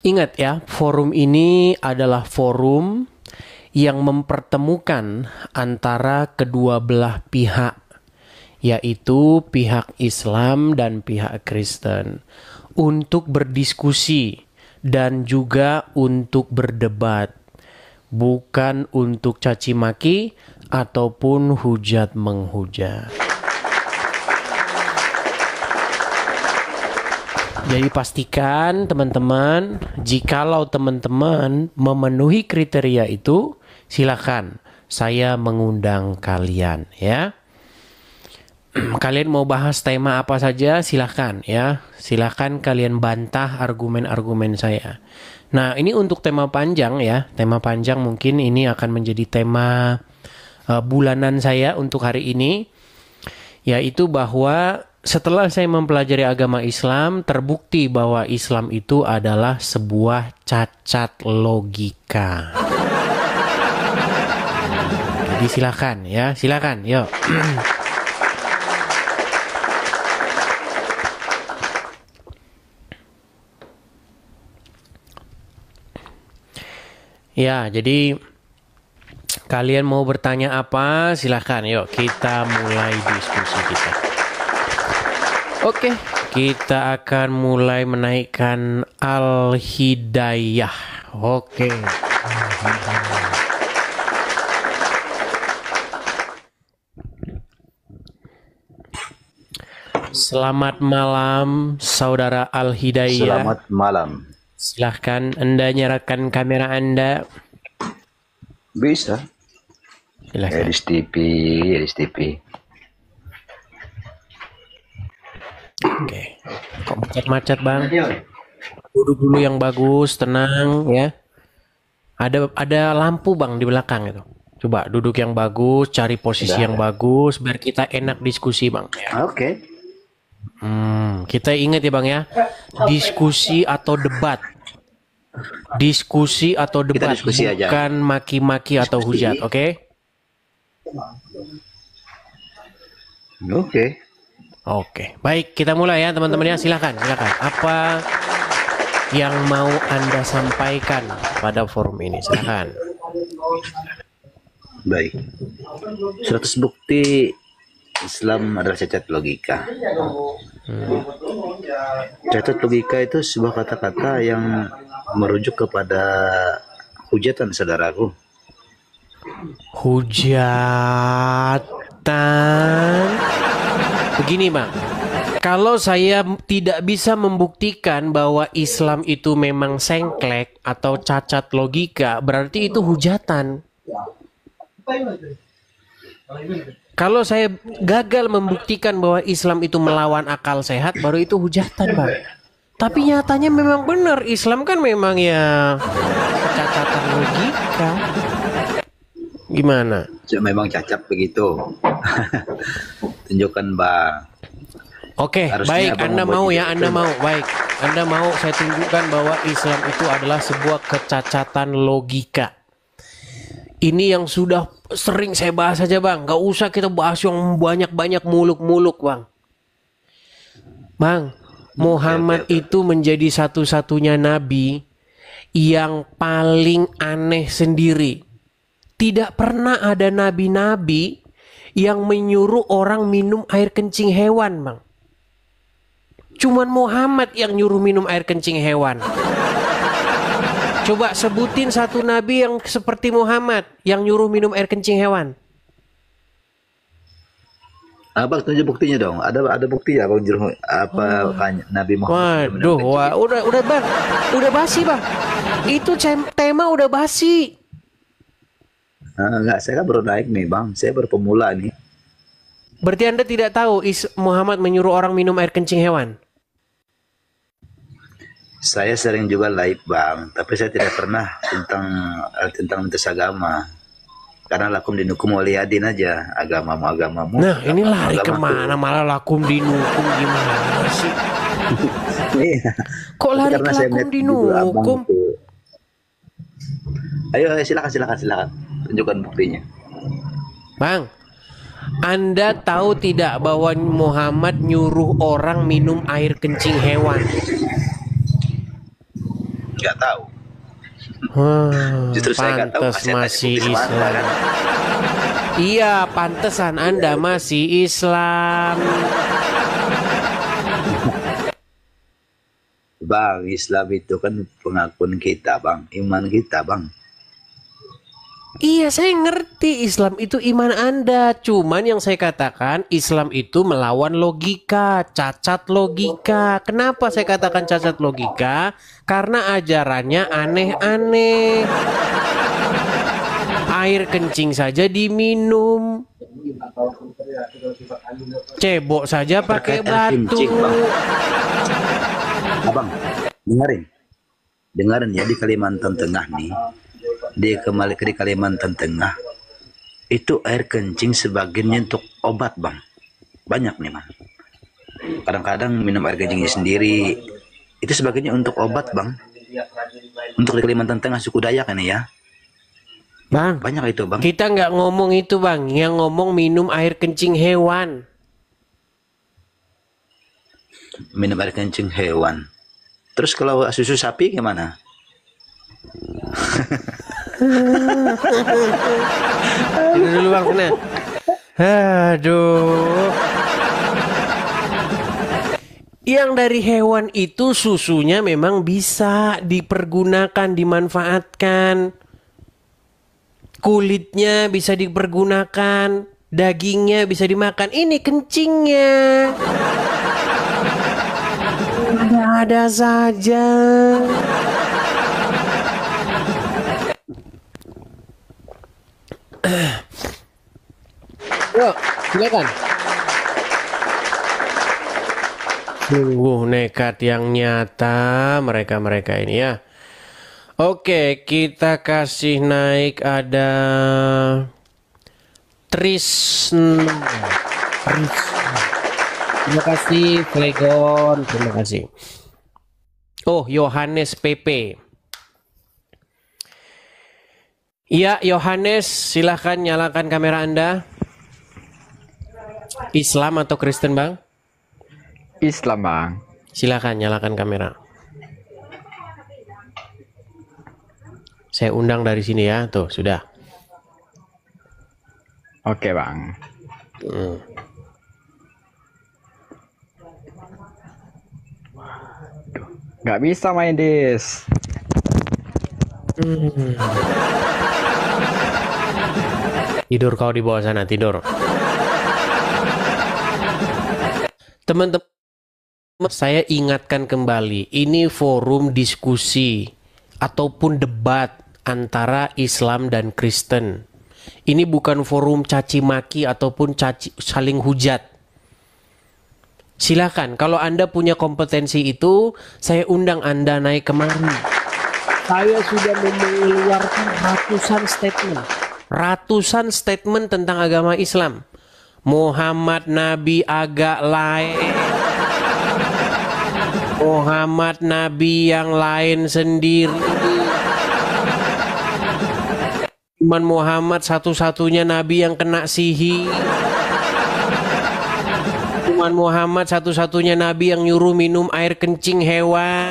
Ingat ya, forum ini adalah forum yang mempertemukan antara kedua belah pihak, yaitu pihak Islam dan pihak Kristen, untuk berdiskusi dan juga untuk berdebat, bukan untuk caci maki ataupun hujat menghujat. Jadi pastikan teman-teman, jikalau teman-teman memenuhi kriteria itu, silakan saya mengundang kalian ya. Kalian mau bahas tema apa saja silakan ya. Silakan kalian bantah argumen-argumen saya. Nah, ini untuk tema panjang ya. Tema panjang mungkin ini akan menjadi tema bulanan saya untuk hari ini, yaitu bahwa setelah saya mempelajari agama Islam, terbukti bahwa Islam itu adalah sebuah cacat logika. Jadi silakan ya, silakan, yuk. Ya, jadi kalian mau bertanya apa? Silakan, yuk kita mulai diskusi kita. Oke, kita akan mulai menaikkan Al-Hidayah. Oke. Selamat malam, saudara Al-Hidayah. Selamat malam. Silahkan Anda nyalakan kamera Anda. Bisa. Silahkan. Edis TV. Oke. Kok macet-macet bang? Duduk dulu yang bagus, tenang ya. Ada lampu bang di belakang itu. Coba duduk yang bagus, cari posisi yang bagus, biar kita enak diskusi bang. Ya. Oke. Kita ingat ya bang ya, diskusi atau debat. Diskusi atau debat, diskusi bukan maki-maki atau hujat, oke? Oke. Oke, baik kita mulai ya teman-teman ya, silakan. Apa yang mau Anda sampaikan pada forum ini, silakan. Baik. 100 bukti Islam adalah cacat logika. Cacat logika itu sebuah kata-kata yang merujuk kepada hujatan, saudaraku. Hujatan. Begini bang, kalau saya tidak bisa membuktikan bahwa Islam itu memang sengklek atau cacat logika, berarti itu hujatan. Kalau saya gagal membuktikan bahwa Islam itu melawan akal sehat, baru itu hujatan bang. Tapi nyatanya memang benar, Islam kan memang ya cacatan logika. Gimana? Memang cacat begitu. Tunjukkan bang. Oke, baik. Anda mau ya, Anda mau. Baik, Anda mau saya tunjukkan bahwa Islam itu adalah sebuah kecacatan logika. Ini yang sudah sering saya bahas saja bang. Gak usah kita bahas yang banyak-banyak muluk-muluk bang. Bang, Muhammad itu menjadi satu-satunya nabi yang paling aneh sendiri. Tidak pernah ada nabi-nabi yang menyuruh orang minum air kencing hewan, bang. Cuman Muhammad yang nyuruh minum air kencing hewan. Coba sebutin satu nabi yang seperti Muhammad yang nyuruh minum air kencing hewan. Abang tunjuk buktinya dong. Ada buktinya abang nyuruh Nabi Muhammad. Waduh, udah bang, udah basi bang. Itu tema udah basi. Enggak, saya kan baru naik nih bang. Saya baru pemula nih. Berarti Anda tidak tahu Muhammad menyuruh orang minum air kencing hewan? Saya sering juga live bang, tapi saya tidak pernah tentang lintas agama. Karena lakum dinukum waliyadin aja, agamamu. Nah, ini lari kemana malah lakum dinukum, gimana sih? Kok lari ke lakum dinukum? Ayo silakan. Tunjukkan buktinya. Bang, Anda tahu tidak bahwa Muhammad nyuruh orang minum air kencing hewan? Nggak tahu. Justru saya nggak tahu Pantes nasihat dari masih Bung Ismanda Islam. kan. Iya, pantesan Anda masih Islam. Bang, Islam itu kan pengakuan kita, Bang. Iman kita, Bang. Iya, saya ngerti Islam itu iman Anda. Cuman yang saya katakan Islam itu melawan logika, cacat logika. Kenapa saya katakan cacat logika? Karena ajarannya aneh-aneh. Air kencing saja diminum. Cebok saja pakai Terkait air batu. kencing, Bang. Abang, dengerin. Dengerin ya, di Kalimantan Tengah nih. Di Kalimantan Tengah itu air kencing sebagiannya untuk obat, Bang. Banyak nih, Bang. Kadang-kadang minum air kencingnya sendiri. Itu sebagiannya untuk obat, Bang. Untuk di Kalimantan Tengah suku Dayak ini ya. Bang, Banyak itu, Bang. kita nggak ngomong itu Bang. Yang ngomong minum air kencing hewan. Minum air kencing hewan. Terus kalau susu sapi gimana? Tidur dulu Bang, sana. Aduh. Yang dari hewan itu susunya memang bisa dipergunakan, dimanfaatkan. Kulitnya bisa dipergunakan, dagingnya bisa dimakan. Ini kencingnya. Ada saja. Yuk, silakan. Sungguh nekat yang nyata mereka-mereka ini ya. Oke, kita kasih naik ada Trisno. Terima kasih Flegon, terima kasih. Oh, Yohanes PP. Iya, Yohanes, silahkan nyalakan kamera Anda. Islam atau Kristen, Bang? Islam, Bang. Silahkan nyalakan kamera. Saya undang dari sini ya, tuh sudah. Oke, Bang. Nggak bisa main dis. Tidur kau di bawah sana, tidur. Teman-teman, saya ingatkan kembali, ini forum diskusi ataupun debat antara Islam dan Kristen. Ini bukan forum caci maki ataupun saling hujat. Silakan, kalau Anda punya kompetensi itu, saya undang Anda naik kemari. Saya sudah mengeluarkan ratusan statement tentang agama Islam. Muhammad Nabi agak lain. Muhammad Nabi yang lain sendiri. Cuman Muhammad satu-satunya Nabi yang kena sihir. Cuman Muhammad satu-satunya Nabi yang nyuruh minum air kencing hewan.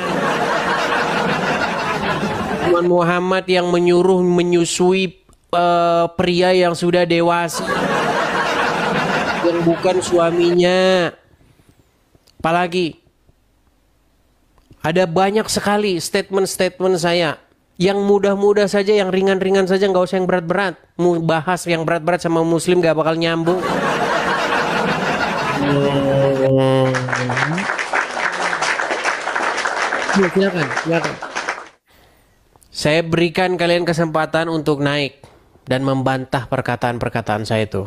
Cuman Muhammad yang menyuruh menyusui pria yang sudah dewasa. Yang bukan suaminya. Apalagi ada banyak sekali statement-statement saya. Yang mudah-mudah saja, yang ringan-ringan saja, nggak usah yang berat-berat. Mau bahas yang berat-berat sama muslim gak bakal nyambung. Silakan. Saya berikan kalian kesempatan untuk naik dan membantah perkataan-perkataan saya itu.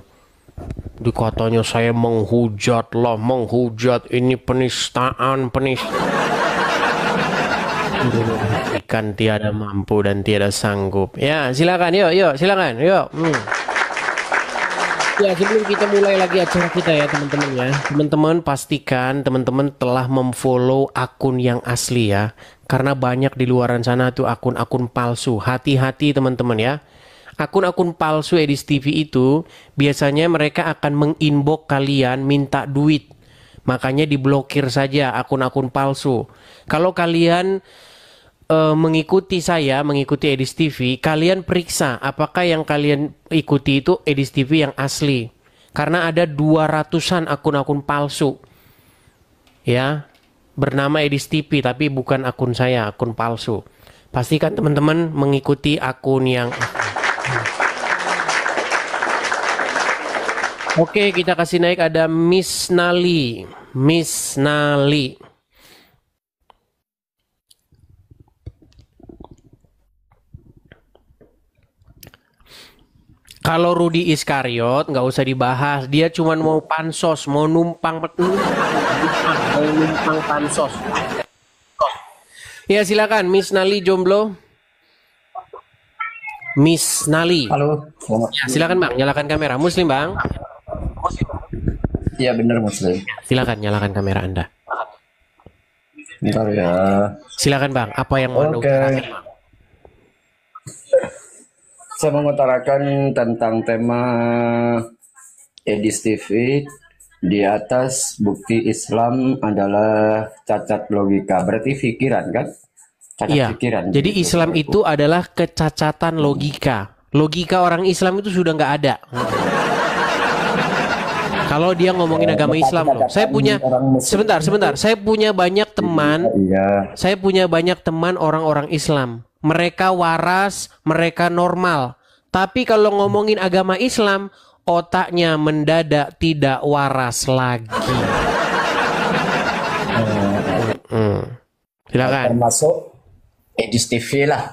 Dikatanya saya menghujat, ini penistaan. Ikan tiada mampu dan tiada sanggup. Ya, silakan, yuk, silakan, yuk. Ya, sebelum kita mulai lagi acara kita ya, teman-teman ya. Teman-teman pastikan teman-teman telah memfollow akun yang asli ya. Karena banyak di luaran sana tuh akun-akun palsu. Hati-hati teman-teman ya. Akun-akun palsu Edis TV itu biasanya mereka akan menginbox kalian minta duit. Makanya diblokir saja akun-akun palsu. Kalau kalian mengikuti saya, mengikuti Edis TV, kalian periksa apakah yang kalian ikuti itu Edis TV yang asli. Karena ada 200-an akun-akun palsu. Ya, bernama Edis TV tapi bukan akun saya, akun palsu. Pastikan teman-teman mengikuti akun yang Oke, kita kasih naik ada Miss Nali. Miss Nali. Kalau Rudi Iskariot nggak usah dibahas, dia cuma mau pansos, mau numpang pansos. Ya silakan, Miss Nali jomblo. Miss Nali. Halo, Ya, silakan Bang, nyalakan kamera. Muslim Bang. iya benar Muslim. Silakan nyalakan kamera Anda. Bentar ya. Silakan Bang, apa yang mau Anda Oke. utarakan, Bang? Saya mengutarakan tentang tema Edis TV di atas bukti Islam adalah cacat logika. Berarti pikiran kan? Cacat Iya. pikiran. Jadi Islam itu adalah kecacatan logika. Logika orang Islam itu sudah nggak ada. Kalau dia ngomongin agama Islam loh. Saya punya sebentar. Saya punya banyak teman. Iya. Saya punya banyak teman orang-orang Islam. Mereka waras, mereka normal. Tapi kalau ngomongin agama Islam, otaknya mendadak tidak waras lagi. Silakan. Termasuk Edis TV lah.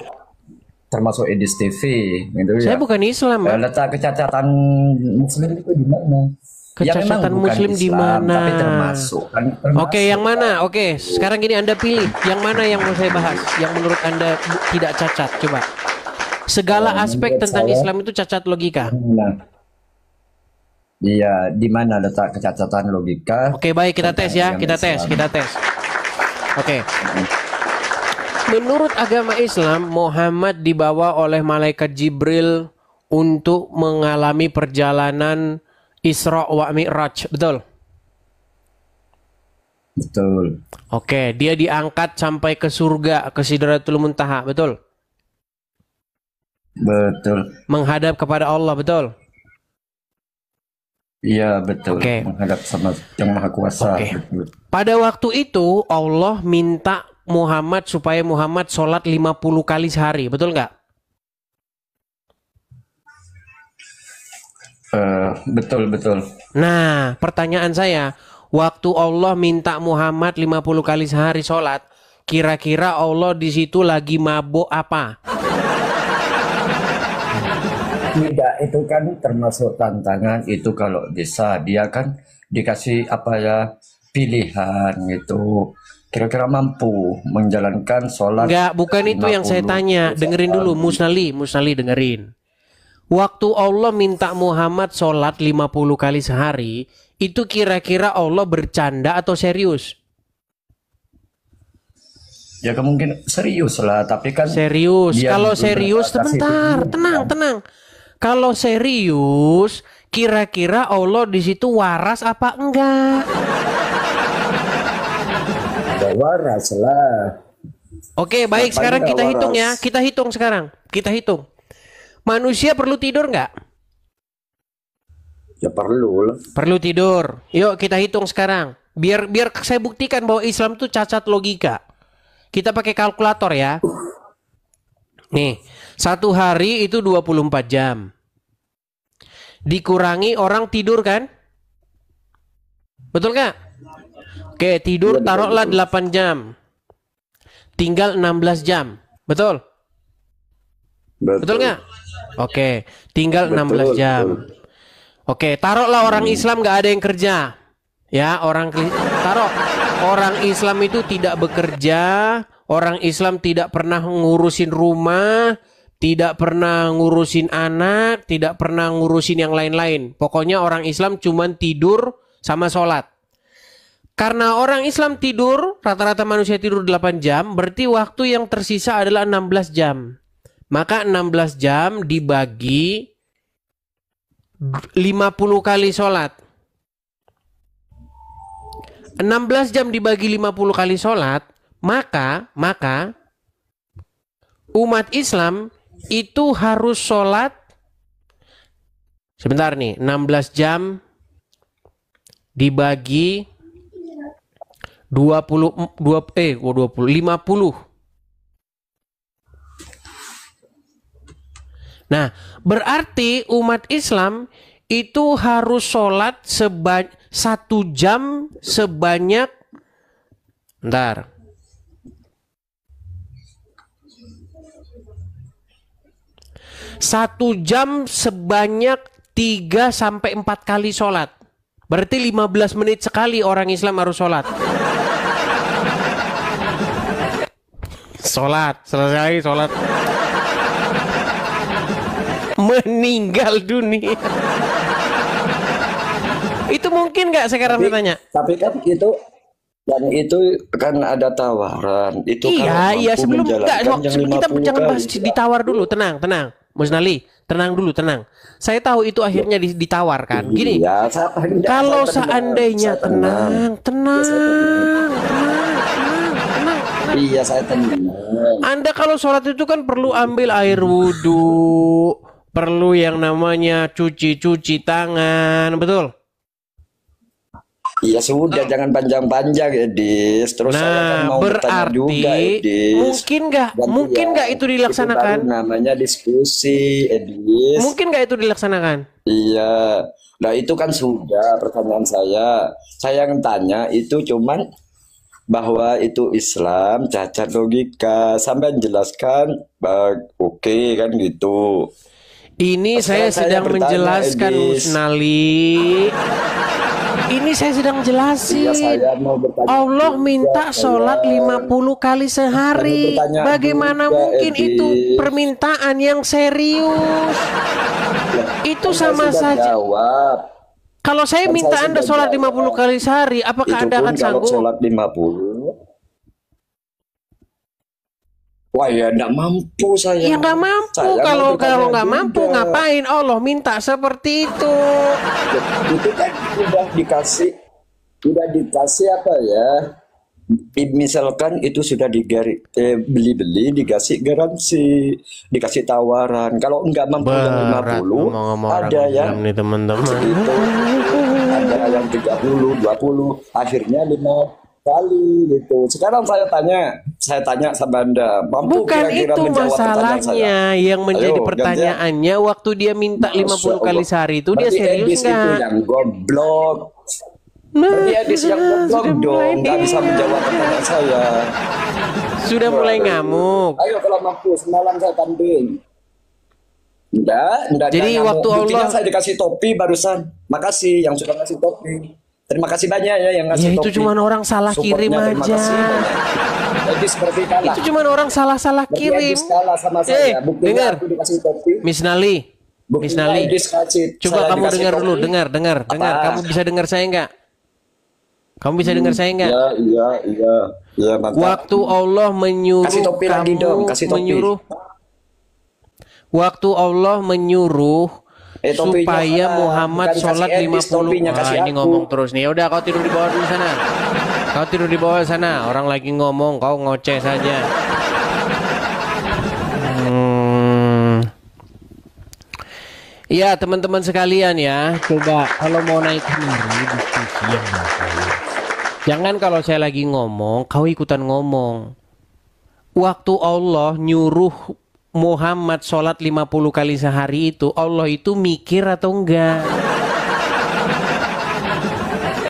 Termasuk Edis TV gitu ya. Saya bukan Islam, Bang. Letak kecacatan Muslim itu di mana? Kecacatan memang bukan Muslim di Islam, mana? Tapi termasuk. Kan, termasuk. Oke, yang mana? Oke, sekarang gini Anda pilih. Yang mana yang mau saya bahas? Yang menurut Anda tidak cacat? Coba. Segala aspek menurut tentang saya- Islam itu cacat logika. Nah, iya, di mana letak kecacatan logika? Oke, baik kita tes ya. Kita tes. Oke. Menurut agama Islam, Muhammad dibawa oleh malaikat Jibril untuk mengalami perjalanan Isra wa Mi'raj, betul? Betul. Oke, dia diangkat sampai ke surga, ke Sidratul Muntaha, betul? Betul. Menghadap kepada Allah, betul? Iya, betul. Oke. Menghadap sama Yang Maha Kuasa. Oke. Betul. Pada waktu itu Allah minta Muhammad supaya Muhammad sholat 50 kali sehari, betul nggak? Betul. Nah, pertanyaan saya, waktu Allah minta Muhammad 50 kali sehari sholat, kira-kira Allah di situ lagi mabuk apa? Tidak, itu kan termasuk tantangan. Itu kalau bisa dia kan dikasih apa ya, pilihan gitu. Kira-kira mampu menjalankan sholat. Enggak, bukan itu yang saya 50 tanya. Dengerin dulu, Musnali dengerin. Waktu Allah minta Muhammad sholat 50 kali sehari, itu kira-kira Allah bercanda atau serius? Ya kemungkinan serius lah, tapi kan Serius. dia Kalau belum serius, beradaptasi sebentar, itu. tenang. Kalau serius, kira-kira Allah di situ waras apa enggak? Ya waras lah. Oke, baik. Apanya Sekarang kita waras? hitung ya. Kita hitung sekarang. Kita hitung. Manusia perlu tidur nggak? Ya perlu lah. Perlu tidur. Yuk kita hitung sekarang. Biar saya buktikan bahwa Islam itu cacat logika. Kita pakai kalkulator ya. Nih, satu hari itu 24 jam. Dikurangi orang tidur kan? Betul nggak? Oke, tidur taruhlah 8 jam. Tinggal 16 jam. Betul? Betul nggak? Oke, tinggal 16 jam. Oke, taruhlah orang Islam nggak ada yang kerja. Ya, taruh orang Islam itu tidak bekerja, orang Islam tidak pernah ngurusin rumah, tidak pernah ngurusin anak, tidak pernah ngurusin yang lain-lain. Pokoknya orang Islam cuman tidur sama sholat. Karena orang Islam tidur, rata-rata manusia tidur 8 jam, berarti waktu yang tersisa adalah 16 jam. Maka 16 jam dibagi 50 kali sholat. 16 jam dibagi 50 kali sholat, maka umat Islam itu harus sholat, sebentar nih, 16 jam dibagi 50. Nah, berarti umat Islam itu harus sholat 1 jam sebanyak, bentar, 1 jam sebanyak 3 sampai 4 kali sholat. Berarti 15 menit sekali orang Islam harus sholat. Sholat, selesai sholat, meninggal dunia. Itu mungkin nggak sekarang bertanya? Tapi kan itu, dan itu kan ada tawaran. Itu Iya, kalau iya, mampu sebelum enggak, menjalankan yang kita 50 jangan kali. bahas ditawar dulu, tenang, Musnali, tenang dulu, tenang. Saya tahu itu akhirnya ditawarkan. Gini, Iya, kalau saya seandainya tenang. tenang. Iya, saya tenang. Anda kalau sholat itu kan perlu ambil air wudhu, perlu yang namanya cuci tangan, betul? Iya sudah, jangan panjang-panjang, Edis. Terus saya kan mau bertanya juga, Edis. mungkin nggak itu dilaksanakan? Itu baru namanya diskusi, Edis. Mungkin nggak itu dilaksanakan? Iya. Nah itu kan sudah pertanyaan saya. Saya yang tanya itu cuman bahwa itu Islam cacat logika. Sampai menjelaskan, oke kan gitu. Ini Sekarang saya sedang bertanya, menjelaskan, Edis. Musnali. Ini saya sedang jelasin. Iya, saya mau bertanya Allah juga, minta sholat saya. 50 kali sehari. Saya mau bertanya Bagaimana juga, mungkin Edis. itu permintaan yang serius? Itu Kan saya sama sudah saja. jawab. Kalau saya Kan minta saya Anda sudah sholat jawab. 50 kali sehari, apakah Itu Anda pun akan kalau sanggup? sholat 50. Wah ya nggak mampu saya. Ya nggak mampu. Saya Kalau mau bertanya nggak mampu, juga. ngapain Allah minta seperti itu? Itu kan udah dikasih apa ya? Misalkan itu sudah beli-beli, dikasih garansi, dikasih tawaran. Kalau nggak mampu yang Berat 50, ngomong-ngomong orang ada yang Islam nih teman-teman. segitu, ada yang 30, 20, akhirnya 5 kali gitu. Sekarang saya tanya sama Anda, mampu Bukan kira-kira itu menjawab pertanyaan saya? masalahnya. Yang menjadi Ayo, pertanyaannya waktu dia minta 50 kali sehari itu dia Berarti serius Edis itu nggak? yang goblok. Nah, Berarti Edis yang goblok sudah mulai dong, nggak nih. bisa menjawab pertanyaan saya. Sudah mulai ngamuk. Ayo kalau mampu, semalam saya tanding. Enggak. Jadi waktu Buktinya Allah- saya dikasih topi barusan. Makasih yang sudah ngasih topi. Terima kasih banyak ya yang ngasih Ya topi. itu cuma orang salah kirim Supportnya terima aja. kasih banyak. Edis seperti kalah. Itu cuma orang salah Berarti kirim. Edis kalah sama saya. Buktinya dengar. aku dikasih topi. Miss Nali. Miss Buktinya Nali. Edis kasih. Coba saya kamu dikasih dengar dulu, topi. dengar. Apa? Kamu bisa dengar saya nggak? Kamu bisa dengar saya nggak? Iya, mantap. Waktu Allah menyuruh Kasih topi lagi kamu dong, kasih topi. Waktu Allah menyuruh Topinya supaya mana? Muhammad Bukan sholat kasih Edis, 50. topinya Wah, kasih ini aku. ngomong terus nih. Udah kau tidur di bawah dulu sana. Kau tidur di bawah sana. Orang lagi ngomong, kau ngoceh saja. Iya teman-teman sekalian ya, coba kalau mau naik kemari diskusi yang baik. Jangan kalau saya lagi ngomong, kau ikutan ngomong. Waktu Allah nyuruh Muhammad sholat 50 kali sehari itu, Allah itu mikir atau enggak?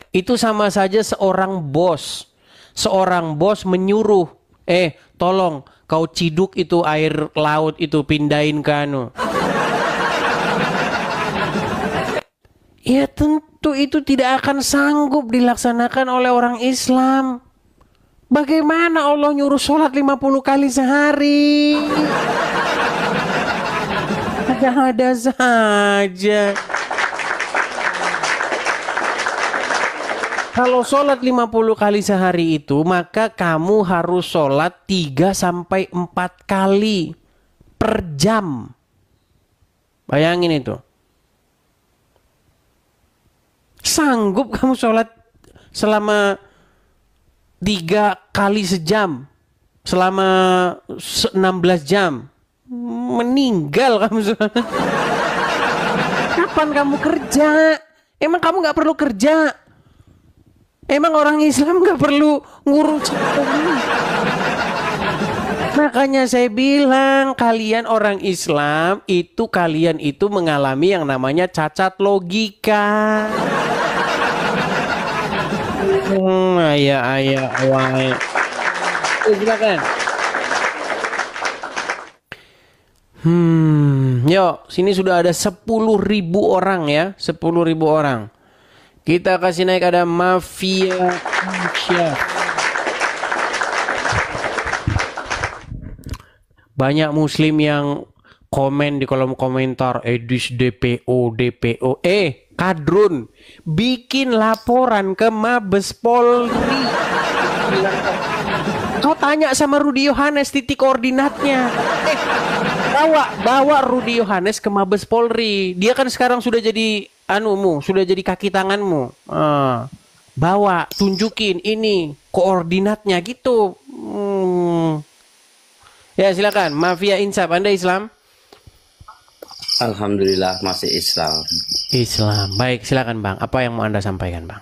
Itu sama saja seorang bos. Seorang bos menyuruh, tolong kau ciduk itu air laut itu, pindahin ke anu. Ya tentu itu tidak akan sanggup dilaksanakan oleh orang Islam. Bagaimana Allah nyuruh sholat 50 kali sehari? Ada-ada saja. Kalau sholat 50 kali sehari itu, maka kamu harus sholat 3-4 kali per jam. Bayangin itu. Sanggup kamu sholat selama 3 kali sejam? selama 16 jam. Meninggal kamu. Kapan kamu kerja? Emang kamu nggak perlu kerja? Emang orang Islam nggak perlu ngurus? Makanya saya bilang kalian orang Islam itu kalian itu mengalami yang namanya cacat logika. Ayah, wah. Silakan. Yuk, sini sudah ada 10.000 orang ya, 10.000 orang. Kita kasih naik ada Mafia Asia. Banyak muslim yang komen di kolom komentar edis DPO. Kadrun bikin laporan ke Mabes Polri. Kau tanya sama Rudi Yohanes titik koordinatnya. Bawa Rudi Yohanes ke Mabes Polri. Dia kan sekarang sudah jadi sudah jadi kaki tanganmu. Bawa, tunjukin ini koordinatnya gitu. Ya silakan, Mafia Insaf, Anda Islam? Alhamdulillah masih Islam. Islam, baik silakan Bang. Apa yang mau Anda sampaikan Bang?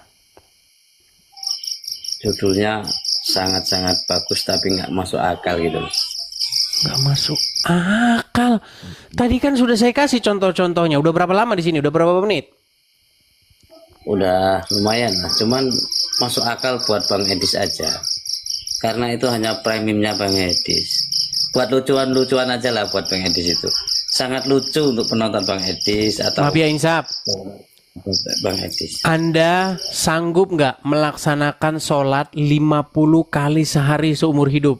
Judulnya sangat-sangat bagus tapi nggak masuk akal gitu. Nggak masuk akal. Tadi kan sudah saya kasih contoh-contohnya. Udah berapa lama di sini? Udah berapa menit? Udah lumayan lah. Cuman masuk akal buat Bang Edis aja. Karena itu hanya premiumnya Bang Edis. Buat lucuan-lucuan aja lah buat Bang Edis itu. Sangat lucu untuk penonton Bang Edis atau Mafia Insaf. Bang Edis. Anda sanggup nggak melaksanakan sholat 50 kali sehari seumur hidup?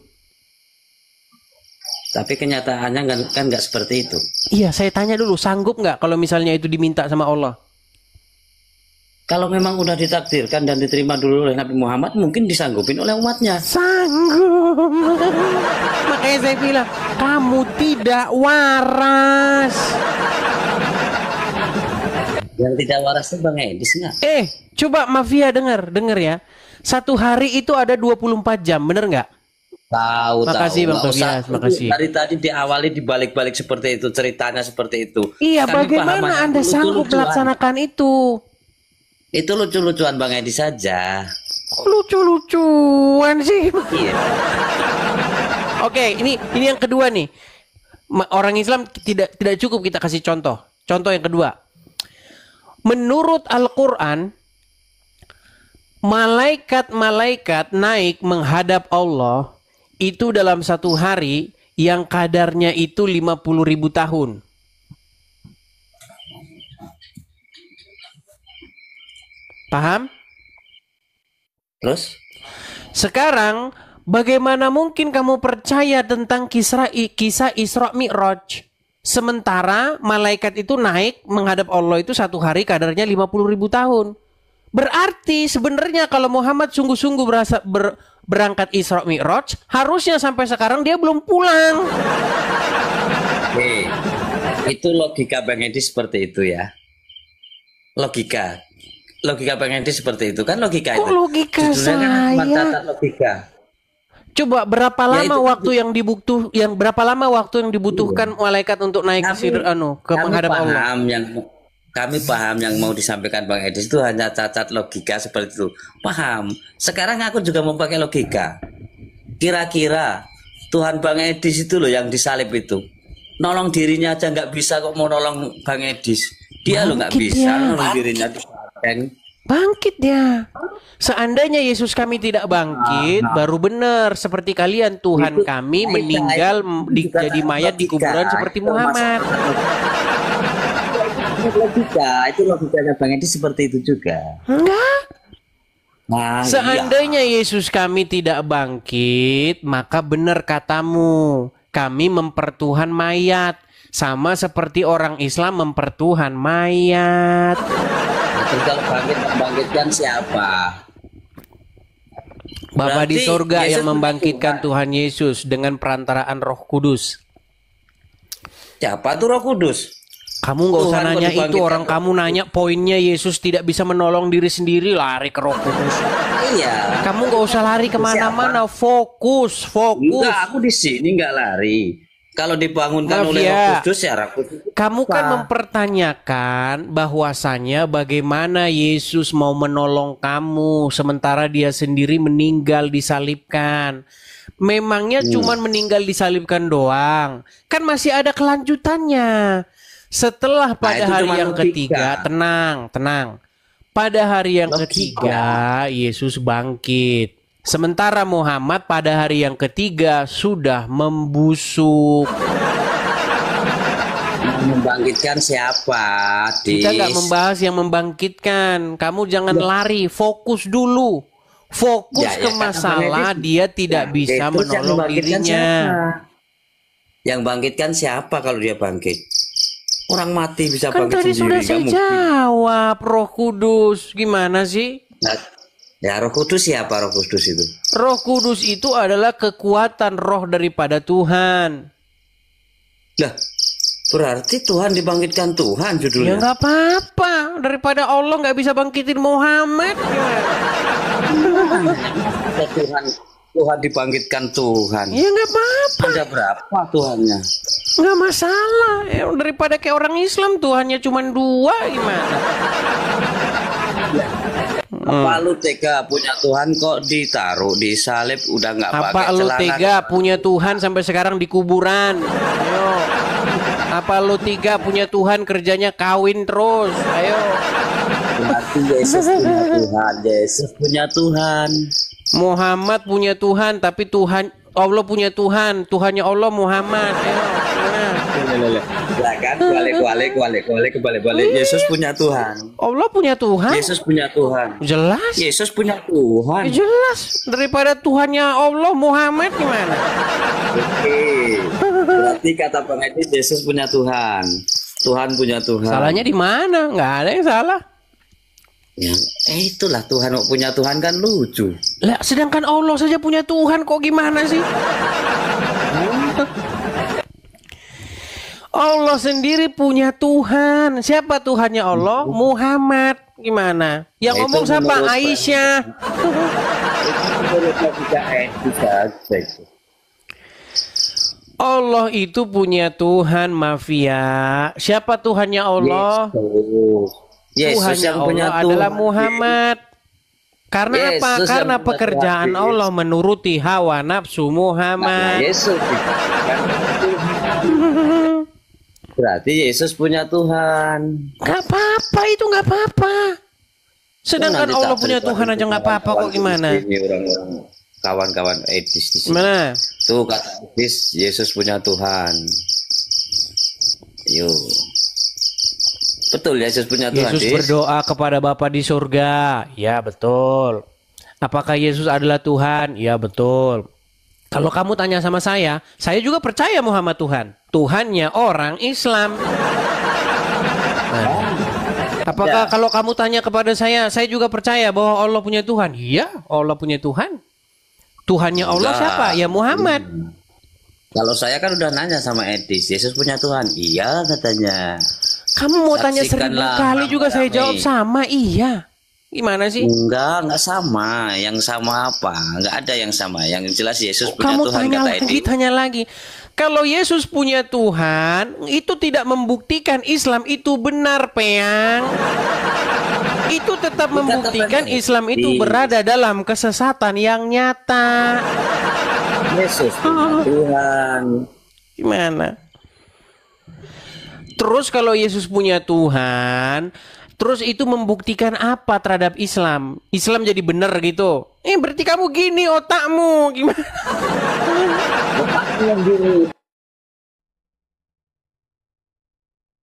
Tapi kenyataannya kan nggak seperti itu. Iya, saya tanya dulu, sanggup nggak kalau misalnya itu diminta sama Allah? Kalau memang udah ditakdirkan dan diterima dulu oleh Nabi Muhammad, mungkin disanggupin oleh umatnya. Sanggup. Makanya saya bilang, kamu tidak waras. Yang tidak waras itu Bang Edis nggak? Coba Mafia dengar ya. Satu hari itu ada 24 jam, bener nggak? Tahu. Makasih Bang Tobias, makasih. Dari tadi diawali dibalik-balik seperti itu, ceritanya seperti itu. Iya, Kami bagaimana Anda sanggup melaksanakan itu? Itu lucu-lucuan Bang Edi saja. Lucu-lucuan sih. Iya. Oke, ini yang kedua nih. Orang Islam tidak cukup kita kasih contoh. Contoh yang kedua. Menurut Al-Qur'an, malaikat-malaikat naik menghadap Allah itu dalam satu hari yang kadarnya itu 50.000 tahun. Paham? Terus? Sekarang bagaimana mungkin kamu percaya tentang kisah Isra Mi'raj? Sementara malaikat itu naik menghadap Allah itu satu hari kadarnya 50.000 tahun. Berarti sebenarnya kalau Muhammad sungguh-sungguh berangkat Isra Mi'raj, harusnya sampai sekarang dia belum pulang. Itu logika Bang Edi seperti itu ya. Logika Bang Edi seperti itu kan logika itu. Logika saya? Kan logika. Coba berapa lama waktu yang dibutuhkan malaikat untuk naik ke menghadap Allah? Kami paham yang mau disampaikan Bang Edis itu hanya cacat logika seperti itu. Paham. Sekarang aku juga mau pakai logika. Kira-kira Tuhan Bang Edis itu loh yang disalib itu. Nolong dirinya aja nggak bisa kok mau nolong Bang Edis. Dia lo nggak bisa nolong dirinya. Bangkit dia. Seandainya Yesus kami tidak bangkit, baru benar seperti kalian. Tuhan kami meninggal jadi mayat di kuburan seperti Muhammad. Itu logikanya Bang Edi seperti itu juga. Enggak. Seandainya iya. Yesus kami tidak bangkit, maka benar katamu, kami mempertuhan mayat. Sama seperti orang Islam mempertuhan mayat. Terus kalau bangkitkan siapa? Bapa di surga Yesus yang membangkitkan Tuhan Yesus dengan perantaraan Roh Kudus. Siapa tuh Roh Kudus? Kamu nggak usah Tuhan kok nanya itu, dibangkitkan orang Roh kamu Kudus. nanya poinnya Yesus tidak bisa menolong diri sendiri, lari ke Roh Kudus. Iya. Kamu nggak usah lari kemana-mana, fokus, fokus. Enggak, aku di sini enggak lari. Kalau dibangunkan Maaf oleh Roh ya, Kudus ya Roh Kudus. kamu kan Apa? mempertanyakan bahwasannya bagaimana Yesus mau menolong kamu sementara dia sendiri meninggal disalibkan. Memangnya cuman meninggal disalibkan doang? Kan masih ada kelanjutannya. Setelah pada itu hari cuma yang logika. ketiga, tenang. Pada hari yang Logika. ketiga, Yesus bangkit. Sementara Muhammad pada hari yang ketiga sudah membusuk. Membangkitkan siapa? Kita nggak Dis? membahas yang membangkitkan. Kamu jangan lari, fokus dulu. Fokus Ya, ke ya, masalah karena dia tidak bisa Terus yang menolong membangkitkan dirinya. siapa? Yang bangkitkan siapa kalau dia bangkit? Orang mati bisa Kan bangkit tadi sudah sendiri. saya Nggak mungkin. jawab, Roh Kudus. Gimana sih? Nah, ya Roh Kudus siapa Roh Kudus itu? Roh Kudus itu adalah kekuatan roh daripada Tuhan. Lah, berarti Tuhan dibangkitkan Tuhan Ya judulnya. nggak apa-apa. Daripada Allah nggak bisa bangkitin Muhammad. Gimana? Tuhan dibangkitkan Tuhan. Ya nggak apa-apa. Ada berapa Tuhannya? Nggak masalah. Daripada kayak orang Islam Tuhannya cuma 2, gimana? Apa lu tega punya Tuhan kok ditaruh di salib udah nggak pakai Apa lu celana? tega punya Tuhan sampai sekarang di kuburan? Ayo. Apa lu tega punya Tuhan kerjanya kawin terus? Ayo. Berarti Yesus punya Tuhan. Yesus punya Tuhan. Muhammad punya Tuhan, tapi Tuhan Allah punya Tuhan. Tuhannya Allah Muhammad. Ayo. Gimana? Ya kan kebalik. Yesus punya Tuhan. Allah punya Tuhan? Yesus punya Tuhan. Jelas. Yesus punya Tuhan. Jelas. Daripada Tuhannya Allah Muhammad gimana? Oke. Berarti kata Bang Edi Yesus punya Tuhan. Tuhan punya Tuhan. Salahnya di mana? Nggak ada yang salah. Ya, itulah Tuhan kok punya Tuhan kan lucu. Lah, sedangkan Allah saja punya Tuhan, kok gimana sih? Allah sendiri punya Tuhan. Siapa Tuhannya Allah? Muhammad. Gimana? Yang Itu ngomong siapa? menurut Aisyah. Allah itu punya Tuhan, mafia. Siapa Tuhannya Allah? Yesus Tuhannya yang punya Allah Tuhan. adalah Muhammad. Karena Yesus apa? yang Karena punya pekerjaan Tuhan. Allah menuruti hawa nafsu Nah, Muhammad. Yesus dikatakan Tuhan. Berarti Yesus punya Tuhan. Gak apa-apa, itu gak apa-apa. Sedangkan Nanti Allah tak punya cerita Tuhan itu aja gak apa-apa, kok kawan-kawan gimana? Ini orang-orang kawan-kawan etis di sini. Gimana? Tuh kata Etis, Yesus punya Tuhan. Yuk. Betul Yesus punya Tuhan. Yesus Dis? berdoa kepada Bapa di surga. Ya, betul. Apakah Yesus adalah Tuhan? Ya, betul. Kalau kamu tanya sama saya juga percaya Muhammad Tuhan. Tuhannya orang Islam. Nah, apakah kalau kamu tanya kepada saya juga percaya bahwa Allah punya Tuhan? Iya, Allah punya Tuhan. Tuhannya Allah Enggak. siapa? Ya Muhammad. Kalau saya kan udah nanya sama Etis, Yesus punya Tuhan. Iya katanya. Kamu mau tanya 1000 Saksikanlah kali juga saya rame-rame. jawab sama. Iya. Gimana sih? Enggak sama. Yang sama apa? Enggak ada yang sama. Yang jelas Yesus punya Kamu Tuhan tanya kata lagi, Etis. tanya lagi. Kalau Yesus punya Tuhan, itu tidak membuktikan Islam itu benar, Peang. Itu tetap membuktikan Islam itu berada dalam kesesatan yang nyata. Yesus punya Tuhan. Gimana? Terus kalau Yesus punya Tuhan, terus itu membuktikan apa terhadap Islam? Islam jadi benar gitu. Berarti kamu gini otakmu. Gimana?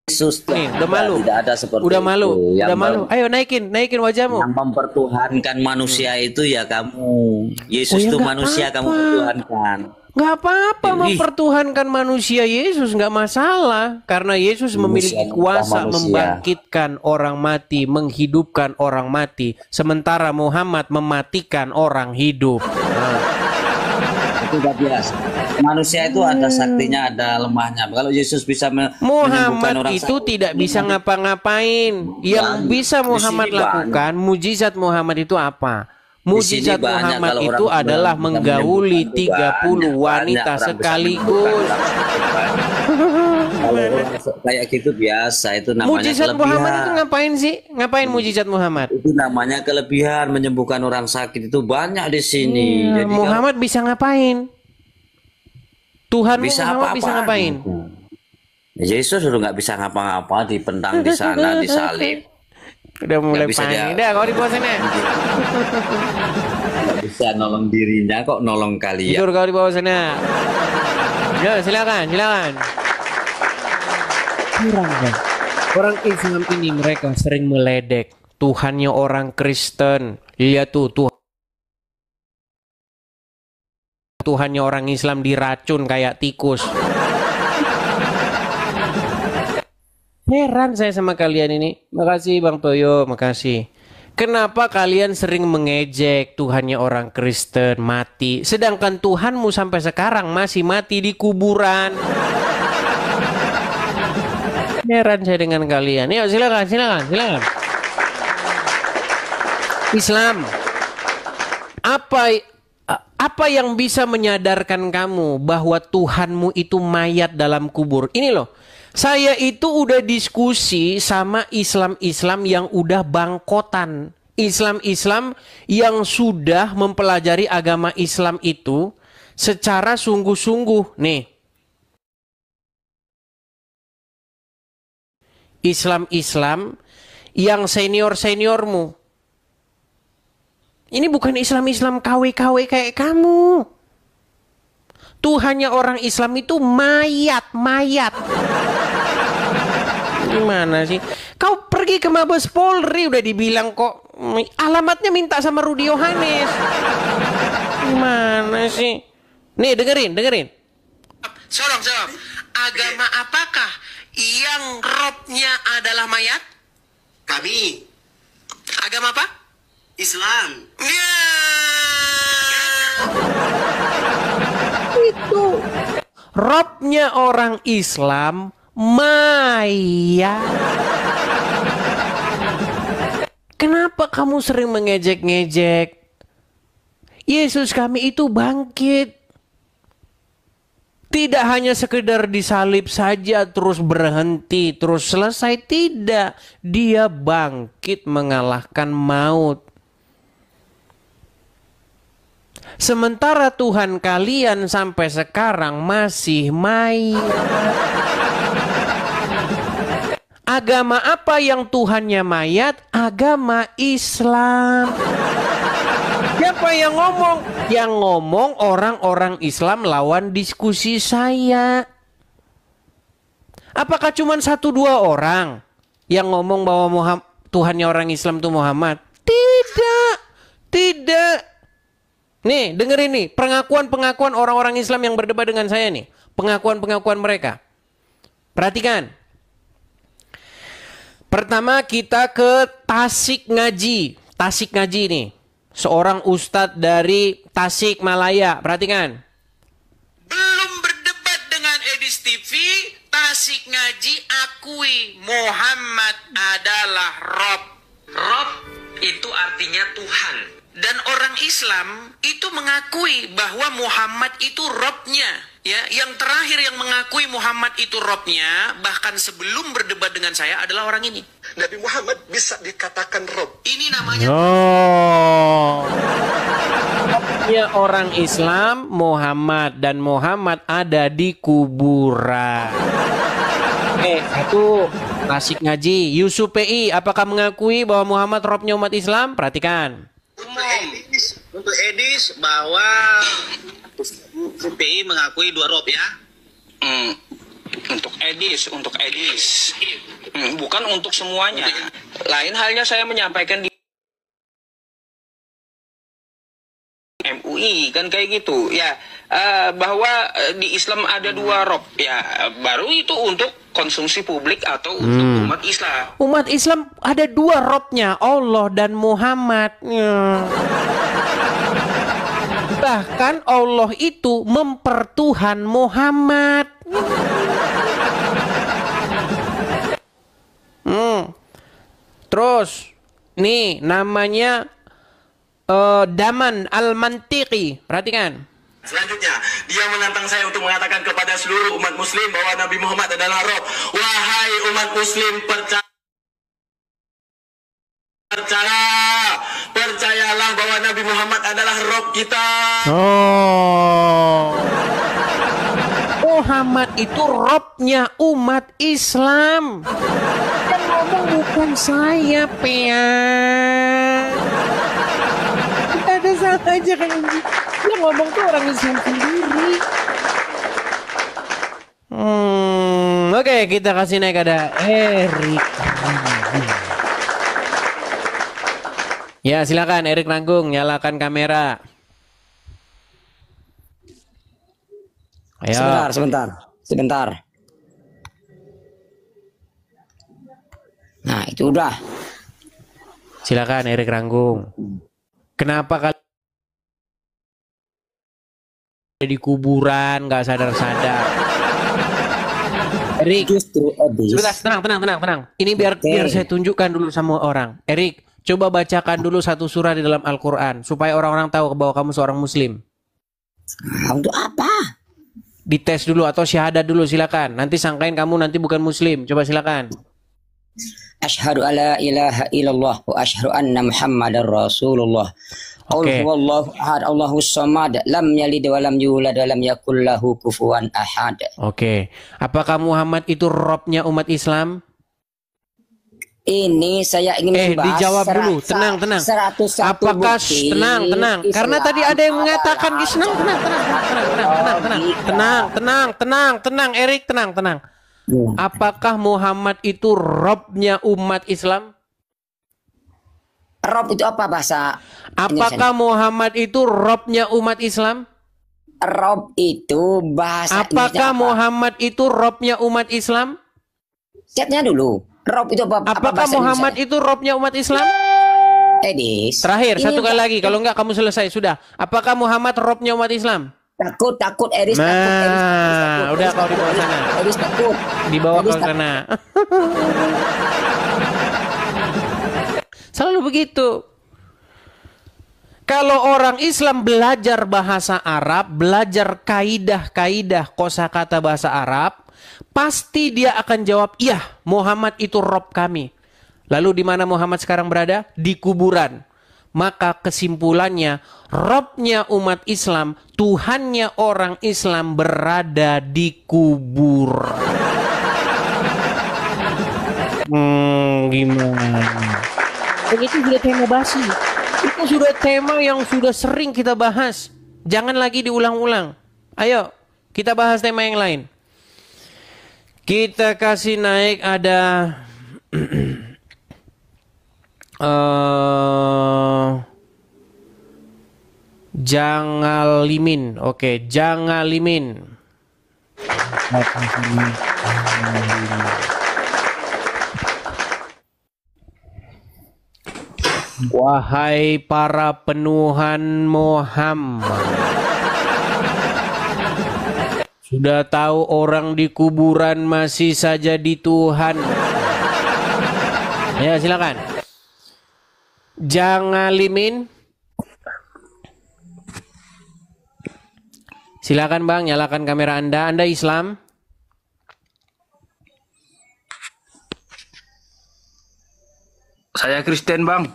Yesus Nih, udah malu. Tidak ada seperti Udah malu, itu. udah malu. Ayo naikin wajahmu. Yang mempertuhankan manusia itu ya kamu. Yesus Oh, ya itu nggak manusia, apa-apa. kamu pertuhankan. Nggak apa-apa Ih. mempertuhankan manusia Yesus, nggak masalah. Karena Yesus memiliki kuasa manusia. membangkitkan orang mati, menghidupkan orang mati. Sementara Muhammad mematikan orang hidup. Itu sudah biasa. Manusia itu ada saktinya, ada lemahnya. Kalau Yesus bisa menyembuhkan Muhammad orang itu sakit, tidak bisa ngapa-ngapain. Yang Banyak. bisa Di Muhammad sini lakukan, mujizat Muhammad itu apa? Mujizat banyak Muhammad kalau itu orang adalah bisa menggauli menyembuhkan, 30 banyak wanita orang bisa sekaligus. menyembuhkan orang sakit. Kalau orang kayak gitu biasa, itu namanya Mujizat Muhammad itu kelebihan. ngapain sih? Ngapain mujizat Muhammad? Itu namanya kelebihan, menyembuhkan orang sakit itu banyak di sini. Iya, Jadi kalau Muhammad bisa ngapain? Tuhan bisa Muhammad apa-apa. bisa ngapain? Yesus udah nggak bisa ngapa-ngapa, dipentang di sana, disalib. Udah mulai Nggak bisa panik. dia- Udah, kau di bawah sana. Nggak bisa nolong dirinya, kok nolong kalian. Tidur kau di bawah sana. Ya, silakan, silakan. Kurang kan? Orang Islam ini mereka sering meledek Tuhannya orang Kristen. Lihat tuh, Tuhannya orang Islam diracun kayak tikus. Heran saya sama kalian ini. Makasih Bang Toyo, makasih. Kenapa kalian sering mengejek Tuhannya orang Kristen mati, sedangkan Tuhanmu sampai sekarang masih mati di kuburan? Heran saya dengan kalian. Yuk silakan, silakan, silakan. Islam, apa yang bisa menyadarkan kamu bahwa Tuhanmu itu mayat dalam kubur? Ini loh, saya itu udah diskusi sama Islam-Islam yang udah bangkotan. Islam-Islam yang sudah mempelajari agama Islam itu secara sungguh-sungguh. Nih, Islam-Islam yang senior-seniormu. Ini bukan Islam-Islam KW-KW kayak kamu. Tuhannya orang Islam itu mayat. Gimana sih? Kau pergi ke Mabes Polri udah dibilang kok alamatnya minta sama Rudi Yohanes. Gimana sih? Nih dengerin. Sorong. Agama apakah yang robnya adalah mayat? Kami Agama apa? Islam. Ya. Itu robnya orang Islam mayat. Kenapa kamu sering mengejek-ngejek? Yesus kami itu bangkit. Tidak hanya sekedar disalib saja terus berhenti, terus selesai. Tidak. Dia bangkit mengalahkan maut. Sementara Tuhan kalian sampai sekarang masih mayat. Agama apa yang Tuhannya mayat? Agama Islam. Siapa yang ngomong? Yang ngomong orang-orang Islam lawan diskusi saya. Apakah cuma 1-2 orang yang ngomong bahwa Tuhannya orang Islam itu Muhammad? Tidak. Nih, dengerin nih, pengakuan-pengakuan orang-orang Islam yang berdebat dengan saya nih. Pengakuan-pengakuan mereka. Perhatikan. Pertama kita ke Tasik Ngaji. Tasik Ngaji nih. Seorang ustadz dari Tasik Malaya. Perhatikan. Belum berdebat dengan Edis TV, Tasik Ngaji akui Muhammad adalah Rob. Rob itu artinya Tuhan. Dan orang Islam itu mengakui bahwa Muhammad itu Robnya. Ya, yang terakhir yang mengakui Muhammad itu Robnya, bahkan sebelum berdebat dengan saya adalah orang ini. Nabi Muhammad bisa dikatakan Rob. Ini namanya. Oh. Ya, orang Islam Muhammad dan Muhammad ada di kuburan. Satu Tasik Ngaji. Yusuf PI, apakah mengakui bahwa Muhammad Robnya umat Islam? Perhatikan. Untuk Edis bahwa PI mengakui 2 Rob ya. Untuk Edis, bukan untuk semuanya. Lain halnya saya menyampaikan di MUI kan kayak gitu ya, bahwa di Islam ada 2 Rob ya, baru itu untuk konsumsi publik atau untuk umat Islam. Umat Islam ada 2 Robnya, Allah dan Muhammad. bahkan Allah itu mempertuhan Muhammad. Terus nih namanya Daman Al-Mantiqi. Perhatikan. Selanjutnya, dia menantang saya untuk mengatakan kepada seluruh umat muslim bahwa Nabi Muhammad adalah Rob. Wahai umat muslim, percayalah bahwa Nabi Muhammad adalah Rob kita. Oh. Muhammad itu Robnya umat Islam. Yang ngomong bukan saya, Pea. Ada salah aja kan. Yang ngomong tuh orang Islam sendiri. Oke, kita kasih naik ada Erik. Ya, silakan Erik Nanggung, nyalakan kamera. Ayo. Sebentar. Nah, itu udah. Silakan Erik Ranggung. Kenapa kalian di kuburan nggak sadar-sadar? Erik, sebentar, tenang. Ini biar saya tunjukkan dulu sama orang. Erik, coba bacakan dulu satu surah di dalam Al-Quran supaya orang-orang tahu bahwa kamu seorang Muslim. Untuk apa? Dites dulu atau syahadat dulu, silakan. Nanti sangkain kamu nanti bukan Muslim. Coba silakan. Asyhadu alla ilaha illallah wa asyhadu anna Muhammadar Rasulullah. Qul huwallahu ahad, Allahus samad, lam yalid wa lam yulad wa lam yakul lahu kufuwan ahad. Oke. Apakah Muhammad itu Robnya umat Islam? Ini saya ingin membahas. Dijawab dulu. Tenang. Apakah tenang. Karena tadi ada yang mengatakan tenang. Erik, tenang. Apakah Muhammad itu Robnya umat Islam? Rob itu apa bahasa? Apakah Muhammad itu Robnya umat Islam? Rob itu bahasa. Apakah Muhammad itu Robnya umat Islam? Chatnya dulu. Rob itu apa? Apakah Muhammad itu Robnya umat Islam? Edis. Terakhir, satu kali lagi. Kalau enggak kamu selesai sudah. Apakah Muhammad Robnya umat Islam? Takut Eris. Nah, udah kau dibawa sana. Eris takut. Dibawa ke sana. Selalu begitu. Kalau orang Islam belajar bahasa Arab, belajar kaidah-kaidah kosakata bahasa Arab, pasti dia akan jawab, iya, Muhammad itu Rob kami. Lalu di mana Muhammad sekarang berada? Di kuburan. Maka kesimpulannya, Robnya umat Islam, Tuhannya orang Islam berada di kubur. Gimana? Itu sudah tema basi. Itu sudah tema yang sudah sering kita bahas. Jangan lagi diulang-ulang. Ayo, kita bahas tema yang lain. Kita kasih naik ada Jangalimin. Oke, Jangalimin. Wahai para penuhan Muhammad, sudah tahu orang di kuburan masih saja di Tuhan. Ya, silakan. Jangalimin. Silakan Bang, nyalakan kamera Anda. Anda Islam? Saya Kristen, Bang.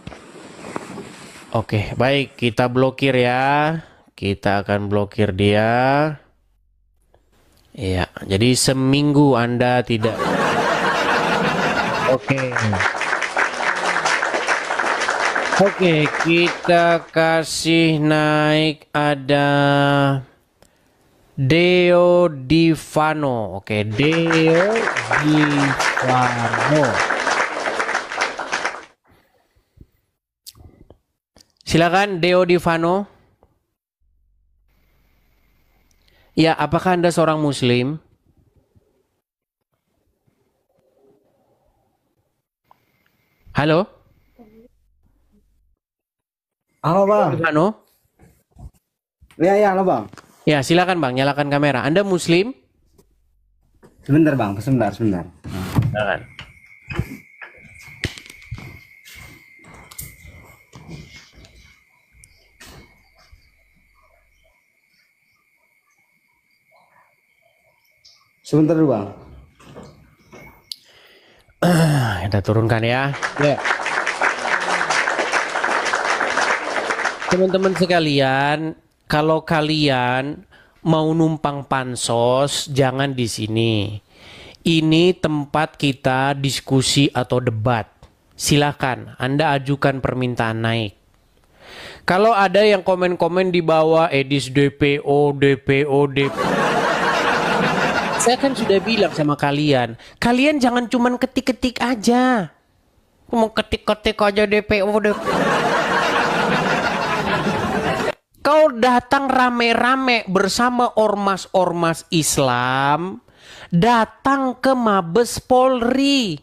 Oke, baik. Kita blokir ya. Kita akan blokir dia. Iya, jadi seminggu Anda tidak. Oke, kita kasih naik ada Deo Divano. Oke, Deo Divano. Silakan Deo Divano. Ya, apakah Anda seorang Muslim? Halo? Halo Bang. Divano? Ya, halo Bang. Ya, silakan Bang, nyalakan kamera. Anda Muslim? Sebentar Bang, sebentar. Silakan. Sebentar dulu Bang. Kita turunkan ya. Ya. Teman-teman sekalian, kalau kalian mau numpang pansos, jangan di sini. Ini tempat kita diskusi atau debat. Silakan, Anda ajukan permintaan naik. Kalau ada yang komen-komen di bawah, Edis DPO. Saya kan sudah bilang sama kalian, kalian jangan cuman ketik-ketik aja. Mau ketik-ketik aja DPO. Kau datang rame-rame bersama ormas-ormas Islam, datang ke Mabes Polri.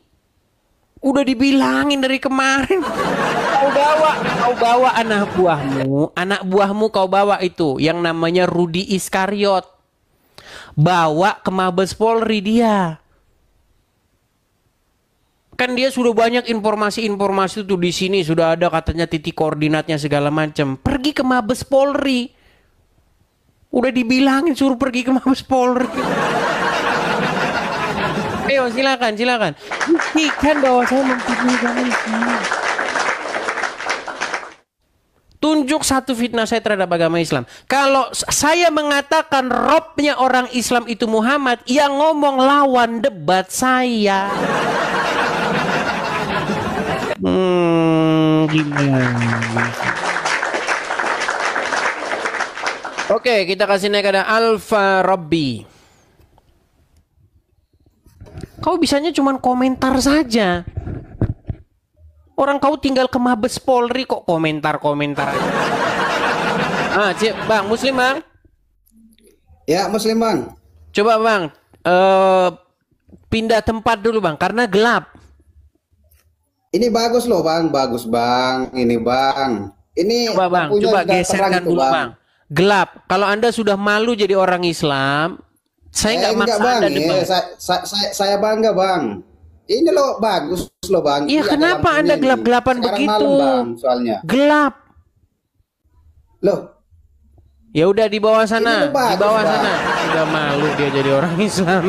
Udah dibilangin dari kemarin. Kau bawa anak buahmu kau bawa itu yang namanya Rudi Iskariot. Bawa ke Mabes Polri dia. Kan dia sudah banyak informasi-informasi tuh di sini, sudah ada katanya titik koordinatnya segala macam. Pergi ke Mabes Polri. Udah dibilangin suruh pergi ke Mabes Polri. Ayo silakan. Buktikan bahwa saya memfitnah Islam. Tunjuk satu fitnah saya terhadap agama Islam. Kalau saya mengatakan Robnya orang Islam itu Muhammad, yang ngomong lawan debat saya. Gimana? Oke, kita kasih naik ada Alfa Robbi. Kau bisanya cuman komentar saja. Orang kau tinggal ke Mabes Polri kok komentar-komentar. Bang, Muslim Bang? Ya, Muslim Bang. Coba Bang, pindah tempat dulu Bang, karena gelap. Ini bagus loh Bang, bagus Bang. Ini Bang. Ini coba Bang, coba geserkan dulu Bang. Gelap. Kalau Anda sudah malu jadi orang Islam, saya nggak maksa Bang. Anda debat. Saya bangga Bang. Ini loh bagus loh Bang. Iya, kenapa Anda gelap-gelapan begitu? Malam, Bang, soalnya. Gelap. Loh. Ya udah di bawah sana, bagus, di bawah Bang. sana. Udah malu dia jadi orang Islam.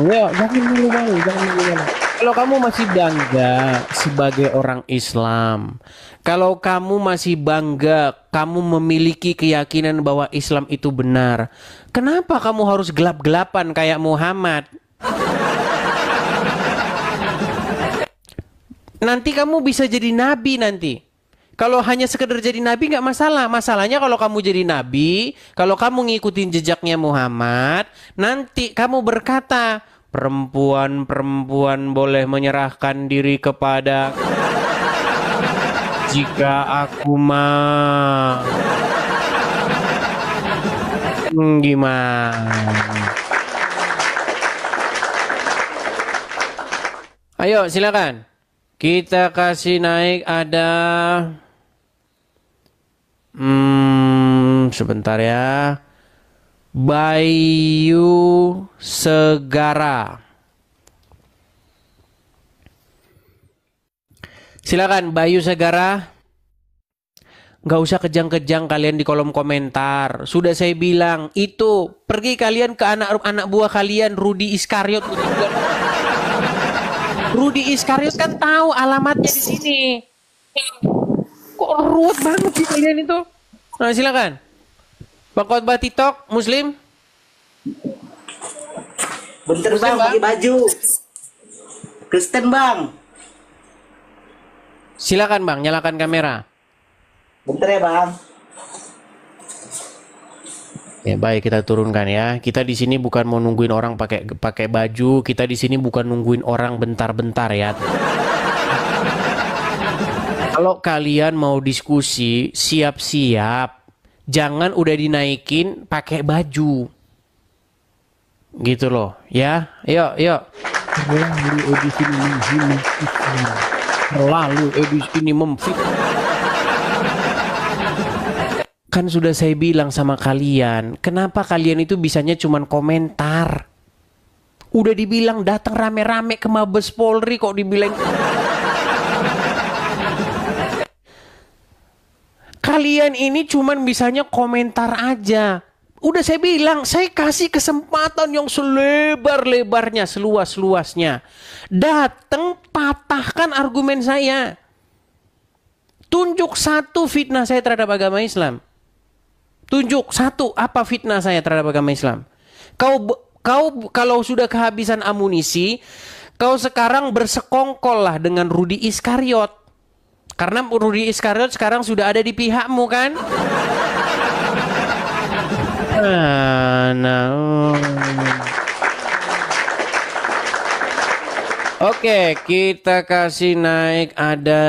Ya, jangan malu. Kalau kamu masih bangga sebagai orang Islam, kalau kamu masih bangga kamu memiliki keyakinan bahwa Islam itu benar, kenapa kamu harus gelap-gelapan kayak Muhammad? Nanti kamu bisa jadi nabi nanti. Kalau hanya sekedar jadi nabi nggak masalah. Masalahnya kalau kamu jadi nabi, kalau kamu ngikutin jejaknya Muhammad, nanti kamu berkata, perempuan boleh menyerahkan diri kepada jika aku mau. Gimana? Ayo silakan. Kita kasih naik ada sebentar ya. Bayu Segara. Silakan Bayu Segara. Nggak usah kejang-kejang kalian di kolom komentar. Sudah saya bilang, itu pergi kalian ke anak buah kalian Rudi Iskariot. Rudi Iskariot kan tahu alamatnya di sini. Kok ruwet banget sih kalian itu? Nah, silakan. Bang Khotbah TikTok Muslim. Bentar Muslim, Bang, pakai baju. Kristen Bang. Silakan Bang, nyalakan kamera. Bentar ya Bang. Ya baik, kita turunkan ya. Kita di sini bukan mau nungguin orang pakai baju. Kita di sini bukan nungguin orang bentar-bentar ya. Kalau kalian mau diskusi, siap-siap. Jangan udah dinaikin pakai baju. Gitu loh, ya. Yuk. Terlalu edisi ini memfitnah. Kan sudah saya bilang sama kalian, kenapa kalian itu bisanya cuman komentar? Udah dibilang datang rame-rame ke Mabes Polri kok dibilang. Kalian ini cuman bisanya komentar aja. Udah saya bilang, saya kasih kesempatan yang selebar-lebarnya, seluas-luasnya. Datang patahkan argumen saya. Tunjuk satu fitnah saya terhadap agama Islam. Tunjuk satu apa fitnah saya terhadap agama Islam. Kau kalau sudah kehabisan amunisi, kau sekarang bersekongkol lah dengan Rudi Iskariot. Karena Rudi Iskariot sekarang sudah ada di pihakmu kan? Oke, kita kasih naik ada